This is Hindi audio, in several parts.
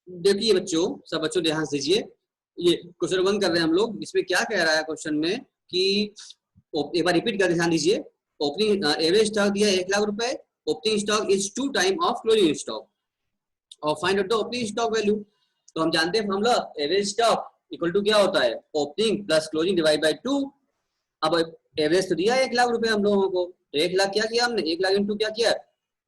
देखिए बच्चों, सब बच्चों ध्यान दीजिए, ये क्वेश्चन 1 कर रहे हैं हम लोग। इसमें क्या कह रहा है क्वेश्चन में कि एक बार रिपीट कर ध्यान दीजिए। ओपनिंग एवरेज स्टॉक दिया 1,00,000 रुपए, opening stock is 2 time of closing stock और find out the opening stock value. तो हम जानते हैं formula, average stock equal to क्या होता है, opening plus closing divide by 2। अब एवरेज तो दिया 1,00,000 रुपए हम लोगों को, तो 1,00,000 क्या किया हमने, 1,00,000 इंटू क्या किया।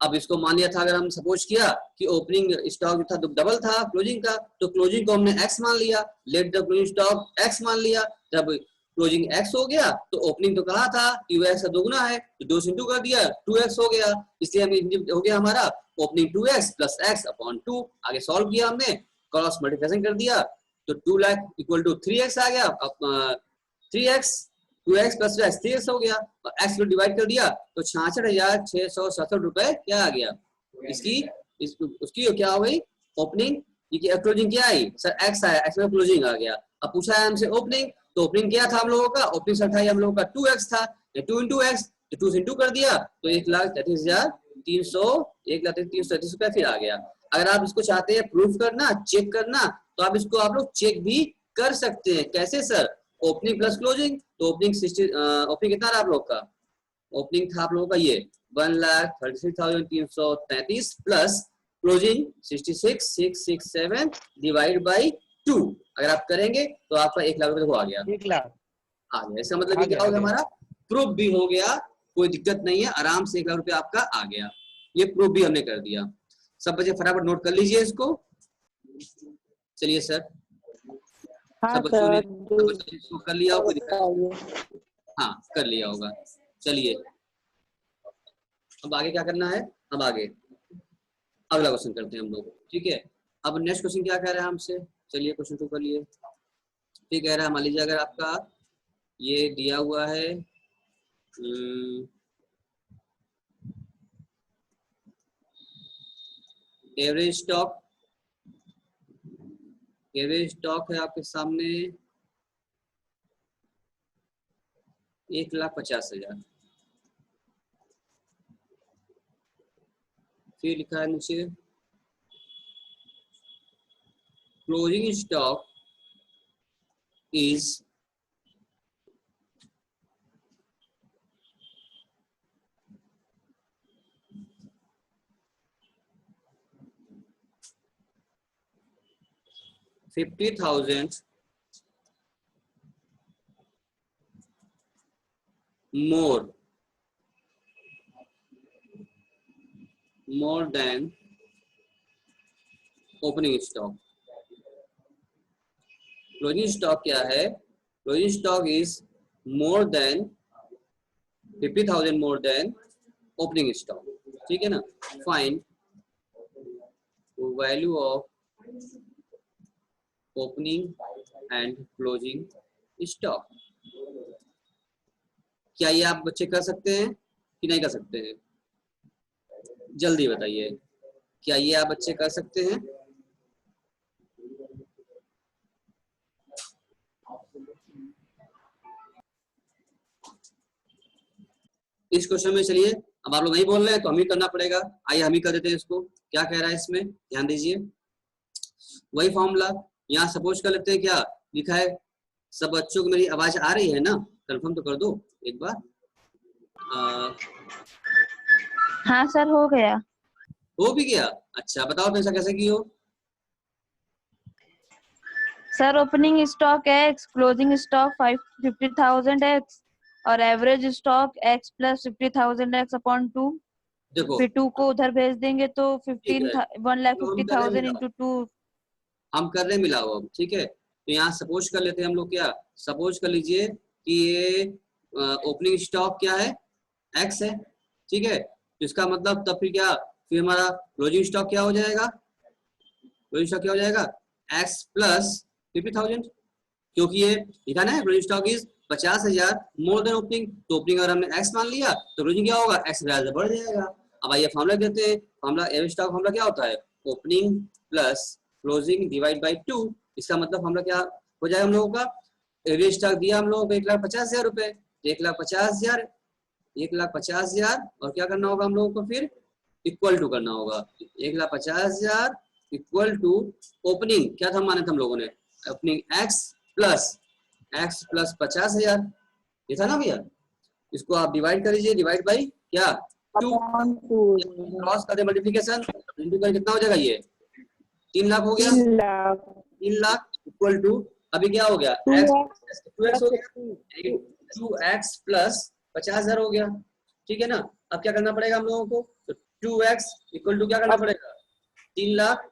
अब इसको मान लिया था, अगर हम सपोज किया कि ओपनिंग स्टॉक जो था डबल था क्लोजिंग का, तो क्लोजिंग को हमने एक्स मान लिया, let the closing stock x मान लिया। जब क्लोजिंग एक्स हो गया तो ओपनिंग तो कहा था कि वो एक्स का दोगुना है, तो 2 से इंटू कर दिया, 2x हो गया। इसलिए हमें हो गया हमारा opening 2x plus x upon 2। आगे सॉल्व किया हमने, क्रॉस मल्टीप्लिकेशन कर दिया, तो 2 लाख इक्वल टू 3x आ गया। 3x 2x प्लस 3x हो गया, और x को डिवाइड कर दिया तो 66,667 रुपए क्या आ गया इसकी, उसकी क्या हो गई ओपनिंग। ये क्लोजिंग क्या आई सर, x आया, x में क्लोजिंग आ गया। अब पूछा है हमसे ओपनिंग, तो ओपनिंग क्या था हम लोगों का, ओपनिंग सर था हम लोगों का 2x था, 2 इंटू एक्स, तो 2 से इंटू कर दिया तो 1,33,300 1,33,333 रुपए फिर आ गया। अगर आप इसको चाहते हैं प्रूफ करना, चेक करना, तो आप इसको आप लोग चेक भी कर सकते हैं। कैसे सर, ओपनिंग प्लस क्लोजिंग, तो ओपनिंग 60, ओपनिंग कितना रहा आप लोग का, ओपनिंग था आप लोगों का ये 1,36,333 प्लस क्लोजिंग 66,667 डिवाइड बाई 2। अगर आप करेंगे तो आपका 1,00,000 रुपए को आ गया, 1,00,000 आ गया। इसका मतलब कि क्या हो गया हमारा, प्रूफ भी हो गया, कोई दिक्कत नहीं है, आराम से 1,00,000 रुपए आपका आ गया। ये प्रूफ भी हमने कर दिया। सब बच्चे फटाफट नोट कर लीजिए इसको। चलिए सर, हाँ सब बच्चों ने सर, इसको कर लिया होगा, बताइए। हाँ कर लिया होगा। चलिए अब आगे क्या करना है, अब आगे अगला क्वेश्चन करते हैं हम लोग, ठीक है। अब नेक्स्ट क्वेश्चन क्या कह रहा है हमसे, चलिए क्वेश्चन 2 कर लिए। ठीक कह रहा है, मान लीजिए अगर आपका ये दिया हुआ है एवरेज स्टॉक, एवरेज स्टॉक है आपके सामने 1,50,000। फिर लिखा है नीचे closing stock is 50,000 more than opening stock. Closing stock क्या है, closing stock is more than 50,000 more than opening stock, ठीक है ना। Find value of opening and closing stock. क्या ये आप बच्चे कर सकते हैं कि नहीं कर सकते हैं, जल्दी बताइए, क्या ये आप बच्चे कर सकते हैं। इस क्वेश्चन में चलिए, अब आप लोग नहीं बोल रहे हैं तो हम ही करना पड़ेगा, आइए हम ही कर देते हैं इसको। क्या कह रहा है इसमें, ध्यान दीजिए, वही फॉर्मूला यहाँ सपोज कर लेते हैं, क्या लिखा है। सब बच्चों को मेरी आवाज आ रही है ना, कंफर्म तो कर दो एक बार। हाँ सर, हो गया। हो भी गया, अच्छा बताओ पैसा कैसे की हो। Sir opening stock X, closing stock 50,000 X और average stock X plus 50,000 X upon 2। देखो फिर 2 को उधर भेज देंगे तो 1,50,000 मिलाओ, इंटू 2। हम कर रहे हैं मिलाओ अब, ठीक है। तो यहाँ सपोज कर लेते हैं हम लोग, क्या सपोज कर लीजिए कि ये ओपनिंग स्टॉक क्या है, एक्स है, ठीक है। तो इसका मतलब तब फिर क्या, फिर हमारा क्लोजिंग स्टॉक क्या हो जाएगा, क्लोजिंग स्टॉक क्या हो जाएगा, एक्स प्लस 50,000, क्योंकि ये लिखा ना है closing stock is 50,000 more than opening, तो ओपनिंग अगर हमने एक्स मान लिया तो क्लोजिंग क्या होगा, एक्स वैल्यू बढ़ जाएगा। अब आइए फॉर्मूला देते हैं, फॉर्मूला एवरेज स्टॉक फॉर्मूला क्या होता है, opening plus closing divide by 2। इसका मतलब फॉर्मूला क्या हो जाएगा हम लोगों का, एवरेज स्टॉक दिया हम लोगों को 1,50,000 रुपए, 1,50,000 1,50,000 और क्या करना होगा हम लोगों को, फिर इक्वल टू करना होगा 1,50,000 इक्वल टू ओपनिंग क्या था माने थे हम लोगों ने, ओपनिंग x प्लस 50,000, ये था ना भैया। इसको आप डिवाइड कर लीजिए, डिवाइड बाई क्या 2, क्रॉस कर दे मल्टीप्लिकेशन, इंटू कर कितना हो जाएगा ये 3 लाख हो गया, 3 लाख इक्वल टू अभी क्या हो गया 2x हो गया, 2x प्लस 50,000 हो गया, ठीक है ना। अब क्या करना पड़ेगा हम लोगों को, तो 2x इक्वल टू क्या करना पड़ेगा 3 लाख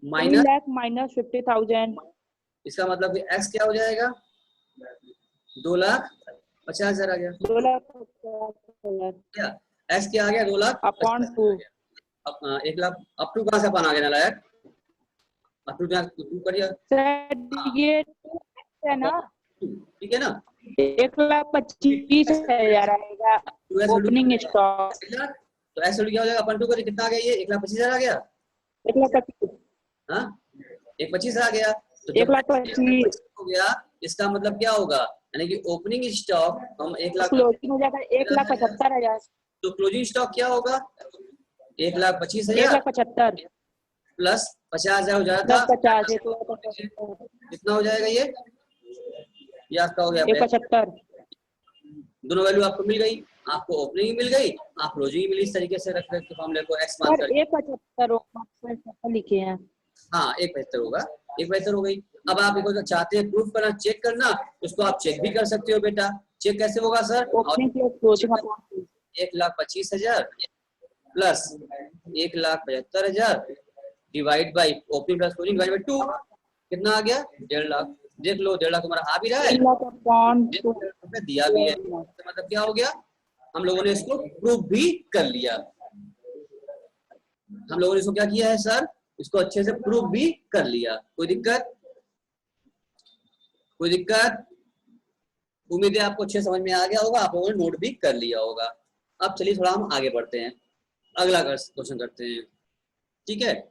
माइनस 50,000, इसका मतलब कि x क्या हो जाएगा 2,50,000 आ गया, 2,50,000 क्या x क्या आ गया 2,50,000 अपॉन 2। अब 1 लाख अप टू कहां से अपन आ गया नालायक, अप टू करिए सर ये है ना, ठीक है ना, 1,25,000 आएगा ओपनिंग स्टॉक, तो x क्या हो जाएगा अपन टू करिए कितना आ गया ये 1,25,000 आ गया, 1,25,000 हाँ 1,25,000 आ गया, तो 1,25,000 हो गया, इसका मतलब क्या होगा, यानी कि ओपनिंग स्टॉक हम 1 लाख क्लोजिंग हो जाएगा 1,75,000, तो क्लोजिंग स्टॉक क्या होगा 1,25,000 1,75,000 प्लस 50,000 हो जाएगा, 50 कितना हो जाएगा ये आपका हो गया 75, दोनों वैल्यू आपको मिल गई, आपको ओपनिंग मिल गई, आप क्लोजिंग मिली, इस तरीके से रख के फॉर्मूले को x मान सर कर 1,75 लिखे हैं। हाँ 1,75 होगा, 1,75 हो गई। अब आप इसको चाहते हैं प्रूफ करना, चेक करना, उसको आप चेक भी कर सकते हो बेटा, चेक कैसे होगा sir, opening plus closing upon 1,25,000 plus 1,75,000 divide by opening plus closing divide by 2, कितना आ गया 1.5 लाख, देख लो 1.5 लाख हमारा आ भी रहा है, 1,00,000 दिया भी है, तो मतलब क्या हो गया, हम लोगों ने इसको प्रूफ भी कर लिया, हम लोगों ने इसको क्या किया है सर, इसको अच्छे से प्रूफ भी कर लिया, कोई दिक्कत, कोई दिक्कत, उम्मीद है आपको अच्छे समझ में आ गया होगा, आप लोगों ने नोट भी कर लिया होगा। अब चलिए थोड़ा हम आगे बढ़ते हैं, अगला क्वेश्चन करते हैं, ठीक है,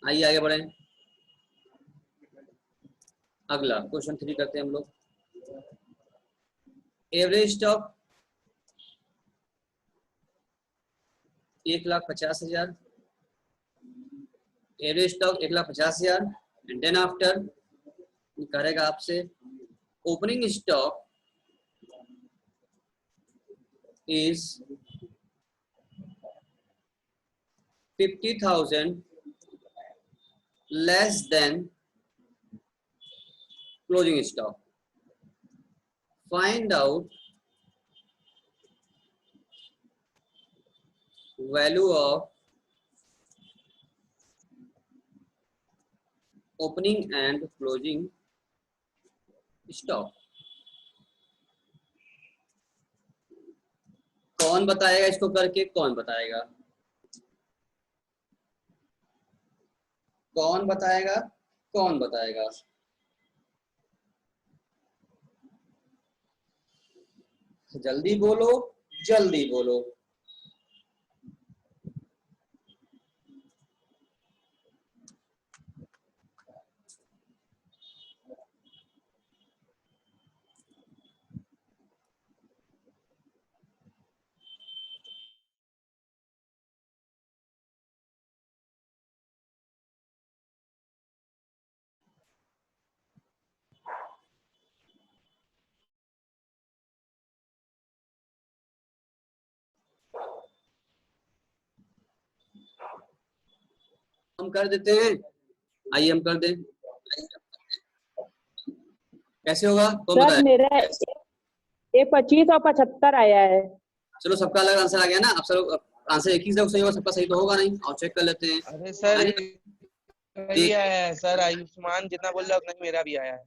आइए आगे बढ़े, अगला क्वेश्चन 3 करते हैं हम लोग। Average stock 1,50,000, average stock 1,50,000 and then after करेगा आपसे opening stock is 50,000 less than closing stock. Find out value of opening and closing stock. कौन बताएगा इसको करके, कौन बताएगा, कौन बताएगा, कौन बताएगा, जल्दी बोलो, जल्दी बोलो, हम कर देते हैं, आइए हम कर दें, कैसे होगा कौन सर बताएगा, मेरा 1,25 और 75 आया है। चलो सबका अलग आंसर आ गया ना, अब सब आंसर एक ही सही होगा, सबका सही तो होगा नहीं, और चेक कर लेते हैं। अरे सर भी आया है सर, आयुष्मान जितना बोल रहा उतना मेरा भी आया है।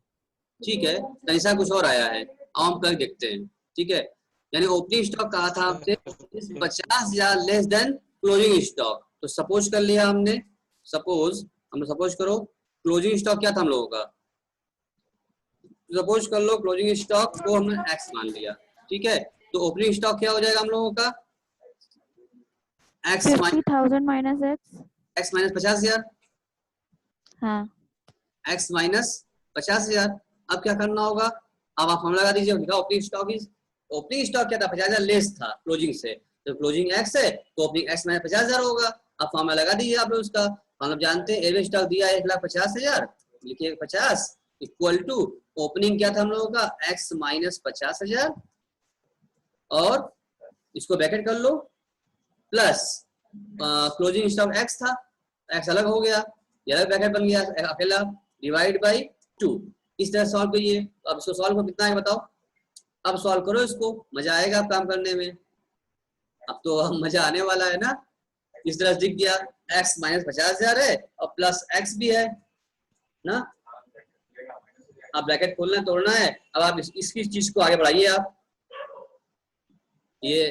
ठीक है, ऐसा कुछ और आया है, हम कर देखते हैं, ठीक है, यानी ओपनिंग स्टॉक कहा था आपसे 50,000 लेस देन क्लोजिंग स्टॉक, तो सपोज कर लिया हमने, सपोज करो क्लोजिंग स्टॉक क्या था हम लोगों का, सपोज कर लो क्लोजिंग स्टॉक को हमने x मान लिया, ठीक है, तो ओपनिंग स्टॉक क्या हो जाएगा हम लोगों का x 50,000 माइनस x माइनस 50,000, हाँ x माइनस 50,000। अब क्या करना होगा, अब आप फॉर्मूला लगा दीजिए, ओपनिंग स्टॉक क्या था 50,000 लेस था क्लोजिंग से, तो क्लोजिंग x है तो ओपनिंग x माइनस 50,000 होगा, अब फॉर्मूला लगा दीजिए आप लोग उसका। हम लोग जानते हैं एवरेज स्टॉक दिया 1,50,000, लिखिए 50 इक्वल टू ओपनिंग क्या था हम लोगों का x माइनस 50,000 और इसको ब्रैकेट कर लो प्लस क्लोजिंग स्टॉक x था, x अलग हो गया, ये अलग ब्रैकेट बन गया अकेला, डिवाइड बाई 2। इस तरह सॉल्व करिए। अब इसको सॉल्व को कितना है बताओ, अब सॉल्व करो इसको, मजा आएगा आप काम करने में। अब तो मजा आने वाला है ना। इस तरह से दिख गया x माइनस 50,000 है और प्लस x भी है ना। अब ब्रैकेट खोलना तोड़ना है। अब आप इसकी चीज को आगे बढ़ाइए आप। ये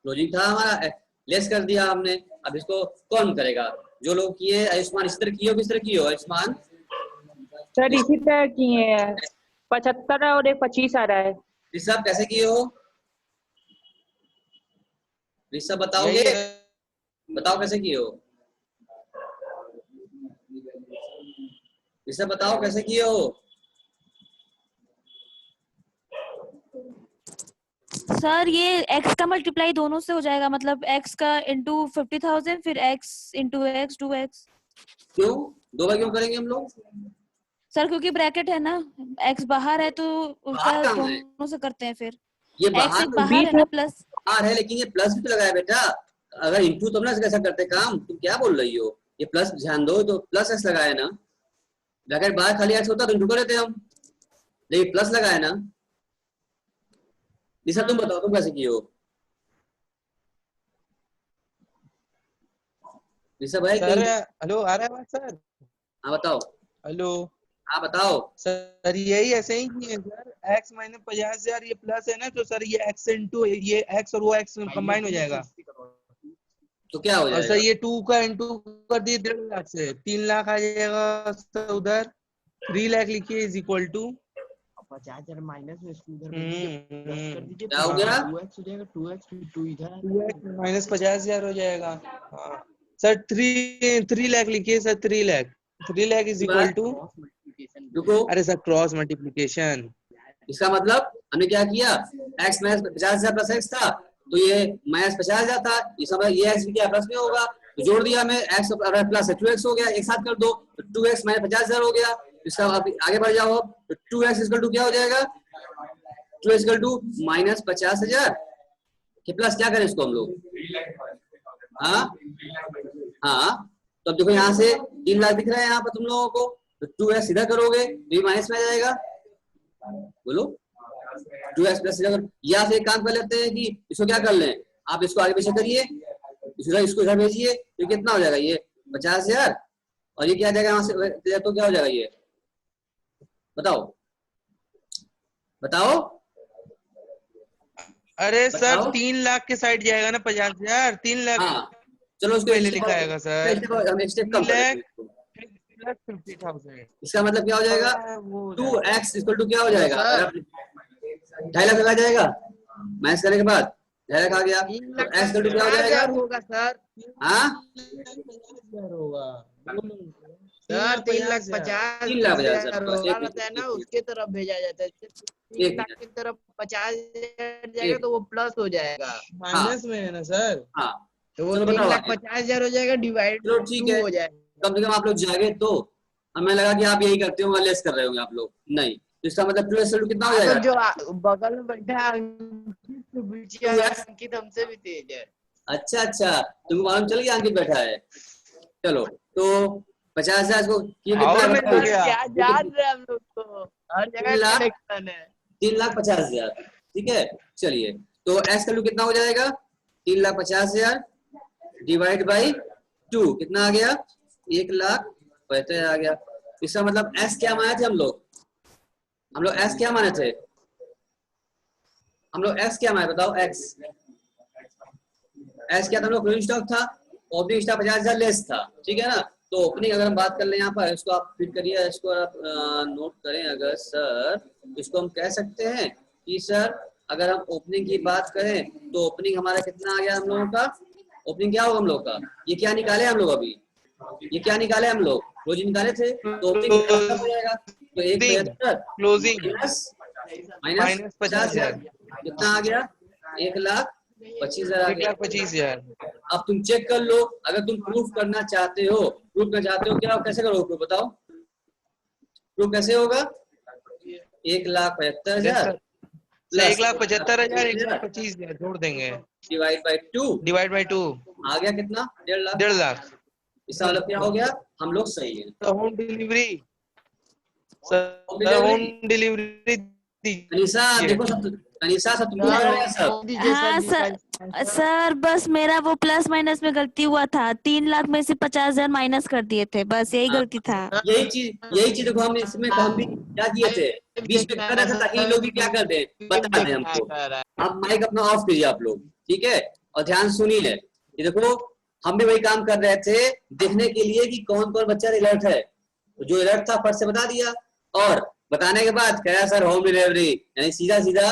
क्लोजिंग था हमारा, लेस कर दिया हमने। अब इसको कौन करेगा, जो लोग किए आयुष्मान इस तरह किए हो, किस तरह किए हो आयुष्मान? सर इसी तरह किए हैं, 75 और एक 25 आ रहा है। ऋषभ कैसे किए हो? ऋषभ बताओगे? यही है। बताओ कैसे किए हो? ऋषभ बताओ कैसे किए हो? सर ये x का मल्टीप्लाई दोनों से हो जाएगा, मतलब x का इंटू 50,000 फिर x इंटू x 2x। क्यों दो बार क्यों करेंगे हम लोग? सर क्योंकि ब्रैकेट है ना, x बाहर है तो उसका बाहर कहाँ है? दोनों से करते हैं फिर। ये x बाहर एक तो बाहर है ना प्लस। बाहर है, लेकिन ये प्लस भी तो लगाया बेटा। अगर इंटू तुम ना कैसा करते काम, तुम क्या बोल रही हो? ये प्लस ध्यान दो, तो प्लस एक्स लगाया ना। ब्रैकेट बाहर खाली एक्स होता तो इंटू कर लेते हम, लेकिन प्लस लगाया ना। निशा तुम बताओ तुम कैसे किए हो? निशा भाई सर हेलो, आ रहा है बात सर? हाँ बताओ। हेलो हाँ बताओ। सर, यही ऐसे ही किए सर। x माइनस 50,000 ये प्लस है ना, तो सर ये x इंटू ये x और वो x कंबाइन हो जाएगा। तो क्या हो और सर जाएगा? ये 2 का इंटू कर दिए 1.5 लाख से 3 लाख आ जाएगा सर। उधर 3 लाख लिखिए इज इक्वल टू 50,000 माइनस में इसको उधर कर दीजिए, प्लस कर दीजिए, क्या हो गया? 2x हो जाएगा, 2x फिर 2 इधर 2x माइनस 50,000 हो जाएगा। हाँ सर 3 लाख लिखिए sir. 3 lakh is equal to, रुको, अरे सर क्रॉस मल्टीप्लिकेशन। इसका मतलब हमने क्या किया, x माइनस 50,000 प्लस एक्स था, तो ये माइनस 50,000 था, ये समय ये x भी क्या प्लस में होगा, तो जोड़ दिया हमें x प्लस 2x हो गया, एक साथ कर दो तो 2x माइनस 50,000 हो गया। इसका आप आगे बढ़ जाओ, तो 2x इक्वल टू क्या हो जाएगा, 2x इक्वल टू माइनस 50,000 के प्लस क्या करें इसको हम लोग, हाँ हाँ। तो अब देखो यहाँ से 3 लाख दिख रहा है यहाँ पर तुम लोगों को, तो 2x सीधा करोगे तो ये माइनस में आ जाएगा। बोलो 2x प्लस, या फिर एक काम कर लेते हैं कि इसको क्या कर लें, आप इसको आगे पीछे करिए, इसको इधर भेजिए, तो कितना हो जाएगा ये 50,000 और ये क्या जाएगा यहाँ से, तो क्या हो जाएगा ये बताओ बताओ। अरे सर बताओ। 3 लाख के साइड जाएगा ना 50,000। 3 लाख हाँ चलो उसको पहले लिखा आएगा सर। हम एक स्टेप कम कर लेते हैं इसको। 50,000। इसका मतलब क्या हो जाएगा, 2x इक्वल टू क्या हो जाएगा, अगर 2.5 लाख लगा जाएगा मैच करने के बाद 2.5 लाख आ गया, तो x इक्वल टू क्या हो जाएगा, होगा सर। हाँ 3,50,000 होगा सर 3,50,000 3,50,000 होगा बताया ना, उसके तरफ भेजा जाता है। 3 लाख की तरफ 50,000 जाएगा तो वो प्लस हो जाएगा, माइनस में है ना सर। हाँ तो वो चलो बताओ आगे। 3,50,000 हो जाएगा डिवाइड चलो ठीक 2 है, हो जाएगा। कम से कम आप लोग जागे तो। हमें लगा कि आप यही करते हो, लेस कर रहे होंगे आप लोग, नहीं। तो इसका मतलब 2x कितना हो तो जाएगा, जो बगल में बैठा है अंकित हमसे भी तेज है। अच्छा अच्छा तुमको मालूम चल गया अंकित बैठा है। चलो तो 50,000 को ये कितना और है मैं बताओ? तो गया। क्या जान रहे हैं हम लोग तो, हर जगह 3 लाख कनेक्शन है। 3,50,000 ठीक है। चलिए तो एस का कितना हो जाएगा, 3,50,000 डिवाइड बाई 2 कितना आ गया, 1,75,000 आ गया। इसका मतलब एस क्या माने थे हम लोग एस क्या माने थे, हम लोग एस क्या माने बताओ, एक्स एस क्या था हम लोग, क्लोजिंग स्टॉक था, ओपनिंग स्टॉक 50,000 लेस था, ठीक है ना। तो ओपनिंग अगर हम बात कर लें यहाँ पर, इसको आप फिट करिए, इसको आप नोट करें अगर सर, इसको हम कह सकते हैं कि सर अगर हम ओपनिंग की बात करें तो ओपनिंग हमारा कितना आ गया हम लोगों का, ओपनिंग क्या होगा हम लोग का, ये क्या निकाले हम लोग अभी, ये क्या निकाले हम लोग, क्लोजिंग निकाले थे, तो ओपनिंग हो जाएगा, तो 1,75,000 क्लोजिंग माइनस 50,000 कितना आ गया, 1,25,000 आ गया। 1,25,000। अब तुम चेक कर लो, अगर तुम प्रूफ करना चाहते हो, क्या कैसे करोगे प्रूफ बताओ, प्रूफ कैसे होगा? 1,75,000 सर 1,75,000 1,25,000 जोड़ देंगे डिवाइड बाई 2 आ गया कितना? 1.5 लाख। 1.5 लाख। इसका मतलब क्या हो गया? हम लोग सही है। Home delivery sir, home delivery Anisa देखो सब, अनीसा सब तुमको लग रहा है सब। हाँ सर बस मेरा वो प्लस माइनस में गलती हुआ था, 3 लाख में से 50,000 माइनस कर दिए थे, बस यही गलती था। यही चीज देखो, हम इसमें हम भी क्या किए थे, बीच में कर रहे थे ताकि लोग भी क्या कर दें, बता दें हमको। अब माइक अपना ऑफ कीजिए आप लोग, ठीक है, और ध्यान सुनिए। ये देखो हम भी वही काम कर रहे थे, देखने के लिए कि कौन कौन बच्चा अलर्ट है। जो अलर्ट था फट से बता दिया, और बताने के बाद कह रहा सर होम डिलीवरी, यानी सीधा सीधा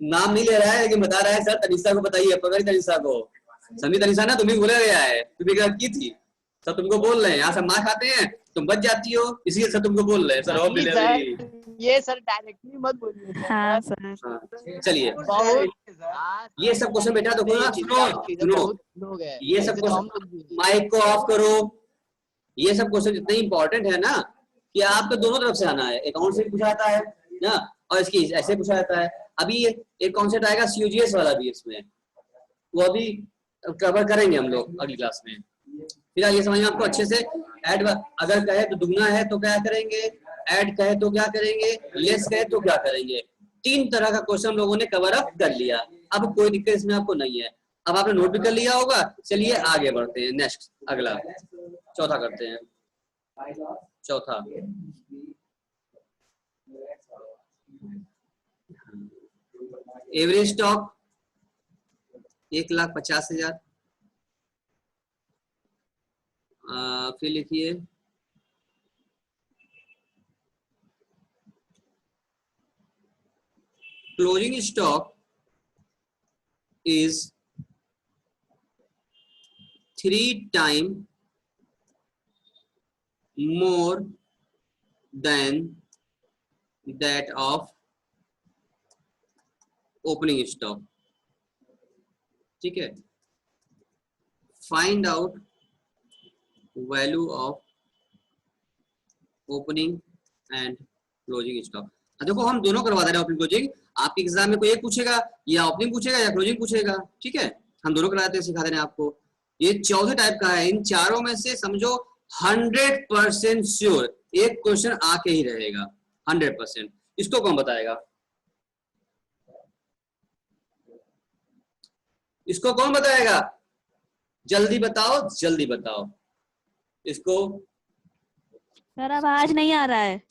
नाम नहीं ले रहा है लेकिन बता रहा है सर तनिषा को बताइए, पकड़ तनिषा को, समझी तनिषा ना, तुम्हें बोला गया है, तुम्हें गलत की थी, सब तुमको बोल रहे हैं, यहाँ सब मार खाते हैं तुम बच जाती हो, इसलिए सब तुमको बोल रहे हैं सर होम डिलीवरी। ये सर डायरेक्टली मत बोलिए। हाँ सर। चलिए ये सब क्वेश्चन बेटा देखो ना, सुनो ये सब क्वेश्चन, माइक को ऑफ करो। ये सब क्वेश्चन इतने इंपॉर्टेंट है ना कि आपको दोनों तरफ से आना है, अकाउंट से पूछा जाता है ना, और इसकी ऐसे पूछा जाता है। अभी एक कॉन्सेप्ट आएगा CUGS वाला भी, इसमें वो अभी कवर करेंगे हम लोग अगली क्लास में। फिलहाल ये समझना आपको अच्छे से, ऐड अगर कहे तो दुगना है तो क्या करेंगे, ऐड कहे तो क्या करेंगे, लेस कहे तो क्या करेंगे। 3 तरह का क्वेश्चन हम लोगों ने कवर अप कर लिया, अब कोई दिक्कत इसमें आपको नहीं है। अब आपने नोट भी कर लिया होगा। चलिए आगे बढ़ते हैं, नेक्स्ट अगला चौथा करते हैं। चौथा एवरेज स्टॉक 1,50,000। फिर लिखिए closing stock is 3 times more than that of opening stock। ठीक है, find out value of opening and closing stock. देखो हम दोनों करवा दे रहे हैं, ओपनिंग क्लोजिंग। आपके एग्जाम में कोई एक पूछेगा, या ओपनिंग पूछेगा या क्लोजिंग पूछेगा, ठीक है, हम दोनों कराते हैं, सिखा दे रहे हैं आपको। ये चौथे टाइप का है, इन चारों में से समझो 100% श्योर एक क्वेश्चन आके ही रहेगा, 100%। इसको कौन बताएगा, इसको कौन बताएगा, जल्दी बताओ जल्दी बताओ इसको। सर अब आज नहीं आ रहा है।